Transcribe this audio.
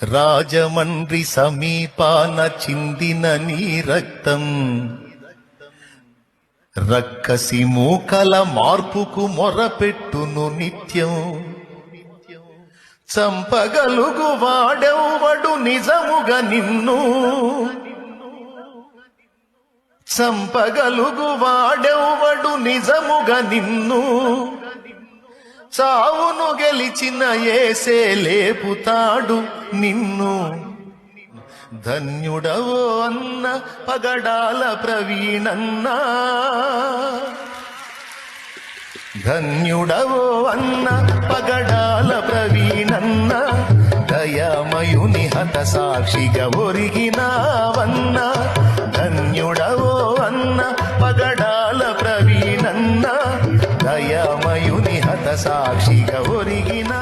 రాజమండ్రి సమీపాన చిందిన నీ రక్తం రక్కసి మూకల మార్పుకు మొరపెట్టును నిత్యం. చంపగలుగు వాడెవ్వడు నిజముగా నిన్ను, చంపగలుగు వాడెవ్వడు నిజముగా నిన్ను. చావును గెలిచిన యేసే లేపుతాడు నిన్ను. ధన్యుడవో అన్న పగడాల ప్రవీణన్న, ధన్యుడవో అన్న పగడాల ప్రవీణన్న. దయామయుని హత సాక్షిగా ఒరిగినావన్న. ధన్యుడవో అన్న పగడాల ప్రవీణన్న. దయామయుని హత సాక్షిగా ఒరిగినా